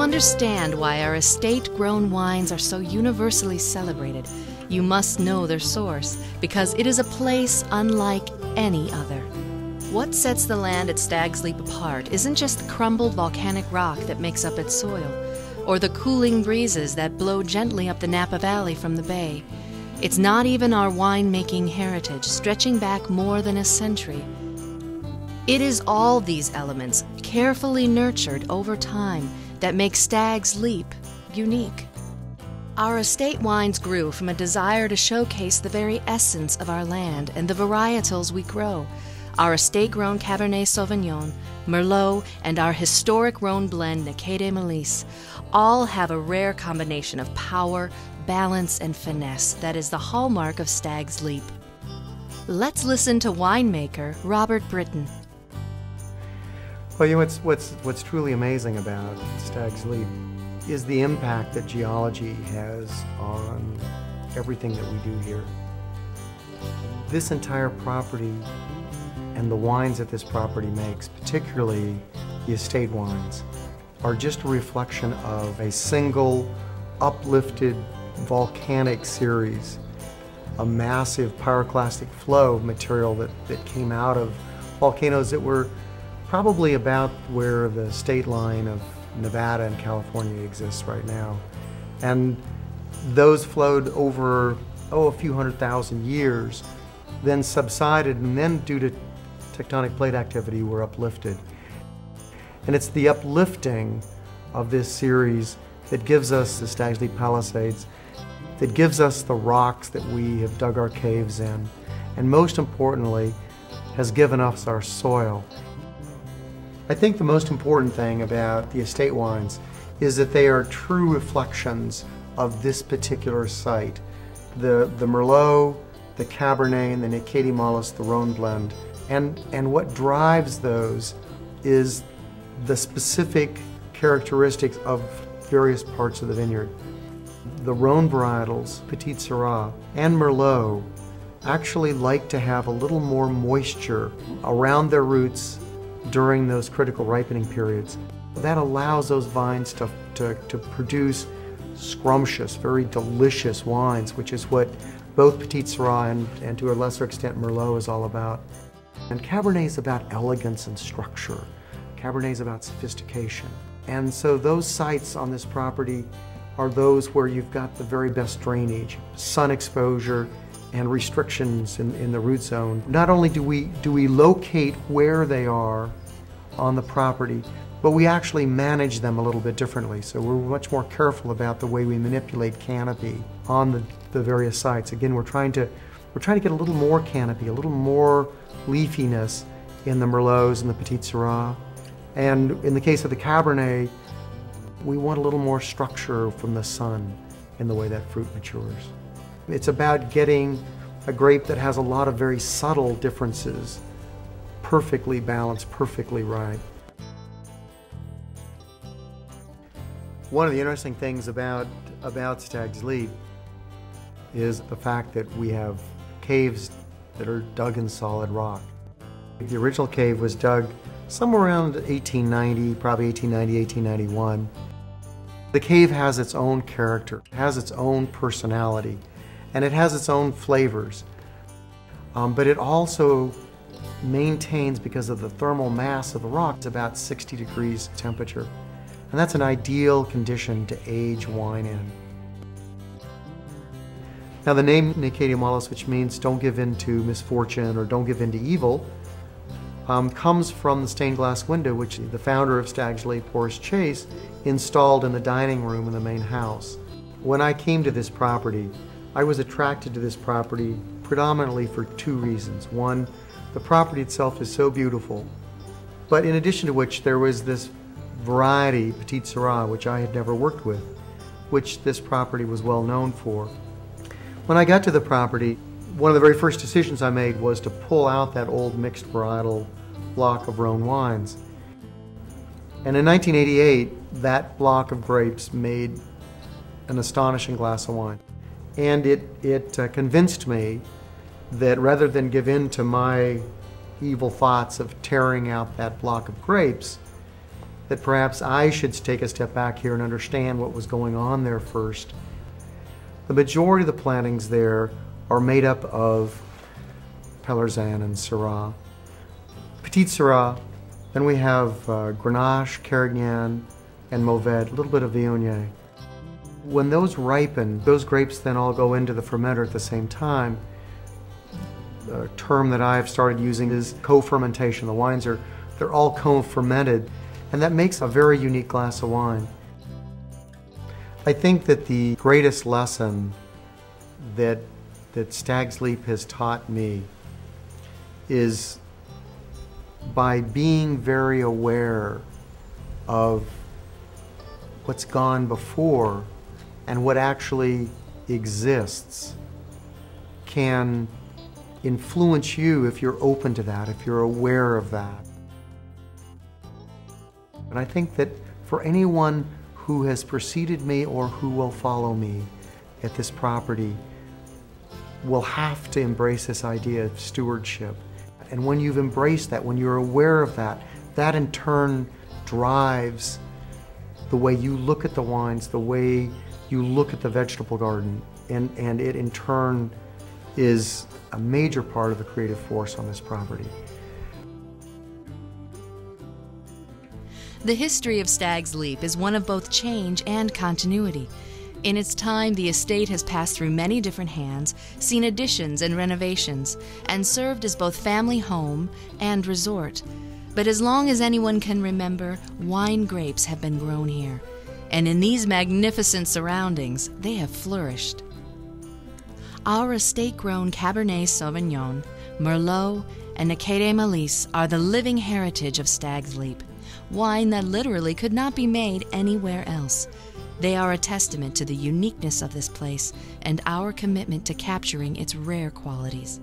understand why our estate-grown wines are so universally celebrated, you must know their source, because it is a place unlike any other. What sets the land at Stags Leap apart isn't just the crumbled volcanic rock that makes up its soil, or the cooling breezes that blow gently up the Napa Valley from the bay. It's not even our winemaking heritage, stretching back more than a century. It is all these elements, carefully nurtured over time, that make Stags Leap unique. Our estate wines grew from a desire to showcase the very essence of our land and the varietals we grow. Our estate-grown Cabernet Sauvignon, Merlot, and our historic Rhone blend Necquet Melisse all have a rare combination of power, balance, and finesse that is the hallmark of Stags Leap. Let's listen to winemaker Robert Britton. Well, you know, what's truly amazing about Stags Leap is the impact that geology has on everything that we do here. This entire property and the wines that this property makes, particularly the estate wines, are just a reflection of a single uplifted volcanic series, a massive pyroclastic flow of material that came out of volcanoes that were probably about where the state line of Nevada and California exists right now. And those flowed over, a few 100,000 years, then subsided, and then due to tectonic plate activity were uplifted. And it's the uplifting of this series that gives us the Stags Leap Palisades, that gives us the rocks that we have dug our caves in, and most importantly, has given us our soil. I think the most important thing about the estate wines is that they are true reflections of this particular site. The Merlot, the Cabernet, and the Necquet Melisse, the Rhone blend. And what drives those is the specific characteristics of various parts of the vineyard. The Rhone varietals, Petit Syrah, and Merlot actually like to have a little more moisture around their roots during those critical ripening periods. That allows those vines to produce scrumptious, very delicious wines, which is what both Petit Syrah and to a lesser extent Merlot is all about. And Cabernet is about elegance and structure. Cabernet is about sophistication. And so those sites on this property are those where you've got the very best drainage, sun exposure, and restrictions in the root zone. Not only do we locate where they are on the property, but we actually manage them a little bit differently. So we're much more careful about the way we manipulate canopy on the various sites. Again, we're trying to get a little more canopy, a little more leafiness in the Merlots and the Petit Syrah. And in the case of the Cabernet, we want a little more structure from the sun in the way that fruit matures. It's about getting a grape that has a lot of very subtle differences, perfectly balanced, perfectly ripe. One of the interesting things about Stags Leap is the fact that we have caves that are dug in solid rock. The original cave was dug somewhere around 1890, probably 1890, 1891. The cave has its own character, it has its own personality, and it has its own flavors. But it also maintains, because of the thermal mass of the rock, it's about 60 degrees temperature. And that's an ideal condition to age wine in. Now the name Necquet Melisse, which means don't give in to misfortune or don't give in to evil, comes from the stained glass window which the founder of Stags Leap, Horace Chase, installed in the dining room in the main house. When I came to this property, I was attracted to this property predominantly for two reasons. One, the property itself is so beautiful, but in addition to which there was this variety, Petit Syrah, which I had never worked with, which this property was well known for. When I got to the property, one of the very first decisions I made was to pull out that old mixed varietal block of Rhone wines. And in 1988, that block of grapes made an astonishing glass of wine. And it convinced me that rather than give in to my evil thoughts of tearing out that block of grapes, that perhaps I should take a step back here and understand what was going on there first. The majority of the plantings there are made up of Palorzane and Syrah. Petit Syrah, then we have Grenache, Carignan, and Mourvedre, a little bit of Viognier. When those ripen, those grapes then all go into the fermenter at the same time. A term that I've started using is co-fermentation. The wines they're all co-fermented, and that makes a very unique glass of wine. I think that the greatest lesson that Stags Leap has taught me is by being very aware of what's gone before and what actually exists can influence you if you're open to that, if you're aware of that. And I think that for anyone who has preceded me or who will follow me at this property will have to embrace this idea of stewardship. And when you've embraced that, when you're aware of that, that in turn drives the way you look at the wines, the way you look at the vegetable garden, and it in turn is a major part of the creative force on this property. The history of Stags Leap is one of both change and continuity. In its time, the estate has passed through many different hands, seen additions and renovations, and served as both family home and resort. But as long as anyone can remember, wine grapes have been grown here, and in these magnificent surroundings, they have flourished. Our estate-grown Cabernet Sauvignon, Merlot, and Necquet des Malices are the living heritage of Stags Leap, wine that literally could not be made anywhere else. They are a testament to the uniqueness of this place and our commitment to capturing its rare qualities.